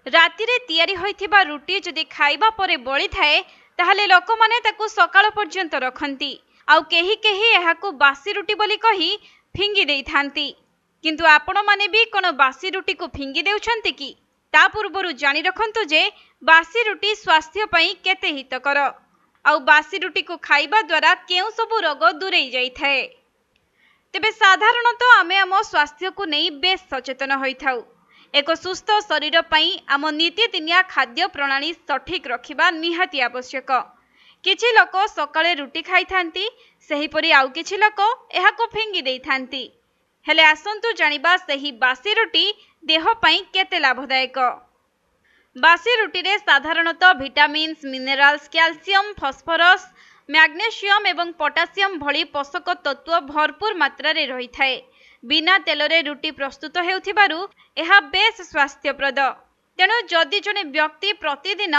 रातिरे तैयारी होइथिबा रुटी जदि खाइबा परे बळी थाए ताहले लोकमाने ताकू सकाळ पर्यंत रखंती आउ केही केही एहाकू बासी रुटी बोली कही फिंगी देई थांती। किंतु आपण माने भी कोन बासी रुटी को फिंगी देउछंती कि ता पूर्वरु जानि रखंतु जे बासी रुटी स्वास्थ्य पई केते हितकर आउ बासी रुटी को खाइबा द्वारा केउ सबु रोग दूरेई जाई थाए। तेबे साधारणतः आमे आम स्वास्थ्य को नहीं बेस सचेतन होइथाउ। एक सुस्थ शरीर पई आम नीतिदिनिया खाद्य प्रणाली सठिक रखिबा निहाती आवश्यक। किछि लोक सकाळे रुटी खाई थांती, सेहीपरि आउ किछि लोक एहाको फिंगी देई थांती। हेले आसंतु जानिबा सेही बासी रुटी देह पई केते लाभदायक। बासी रुटी रे साधारणतः vitamins, minerals, calcium, phosphorus, magnesium एवं पोटासियम भली पोषक तत्व भरपूर मात्रा रे रही थाए। बिना तेलरे रुटी प्रस्तुत हेउथिबारु एहा बेस स्वास्थ्यप्रद। तेणु जदि जने व्यक्ति प्रतिदिन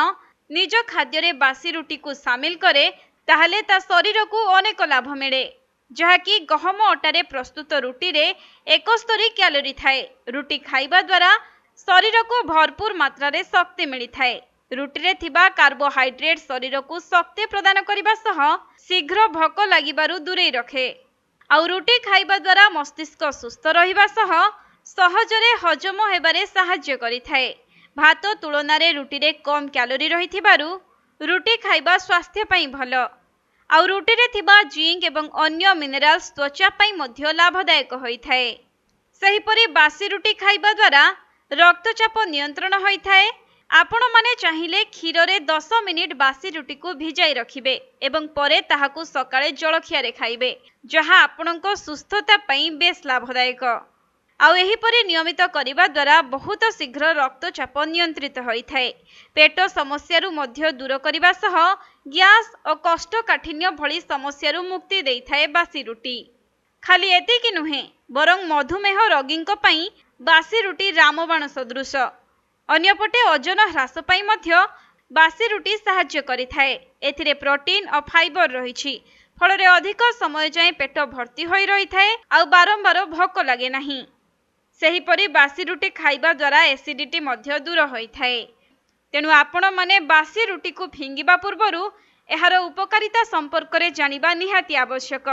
निज खाद्य रे बासी रुटी को शामिल करे ताहले ता शरीर को अनेक लाभ मिले, जहाँकि गहम अटारे प्रस्तुत रुटी रे 71 कैलोरी थाए। रुटी खाइबा द्वारा शरीर को भरपूर मात्रा रे शक्ति मिली थाए। रुटी रे थिबा कार्बोहाइड्रेट शरीर को शक्ति प्रदान करिबा सह शीघ्र भोक लागिबारु दूरेई रखे। आउ रुटी खाइबा द्वारा मस्तिष्क सुस्थ रहिबा सह सहजरे हजम हेबारे सहाय्य करिथाए। भात तुलना रे रुटी रे कम कैलोरी रहिथिबारु रुटी खाइबा स्वास्थ्य पई भलो। आउ रुटी रे थिबा जिंक एवं अन्य मिनरल्स त्वचा पई मध्य लाभदायक होइथाए। सेहीपरि बासी रुटी खाइबा द्वारा रक्तचाप नियंत्रण होइथाए। आपण माने चाहिए क्षीर रे 10 मिनिट बासी रुटी को भिजाई रखिबे एवं परे ताहाकू सकाळे जलखिया रे खाइबे, जहाँ आपणको सुस्थता पई बेस लाभदायक। आउ एहीपरि नियमित करिबा द्वारा बहुत शीघ्र रक्तचाप नियंत्रित होइथाए। पेट समस्यारु मध्य दूर करिबा सह गैस और कोष्ठकाठिन्य भली समस्यारु मुक्ति देइथाए बासी रुटी। खाली एतिकी नुहे बरं मधुमेह रोगींक पई बासी रुटी रामबाण सदृश। अन्यपटे ओजन ह्रास पई मध्य बासी रुटी सहाय्य करिथाए। एथिरे प्रोटीन और फाइबर रहिछि, फल रे अधिक समय जाए पेट भर्ती होई रहिथाए आउ बारंबार भोक लागे नाही। सेहीपरि बासी रुटी खाइबा द्वारा एसिडिटी मध्य दूर होइथाए। तेणु आपण माने बासी रुटी को फिंगिबा पूर्वरु एहार उपकारिता संपर्क रे जानिबा निहाती आवश्यक।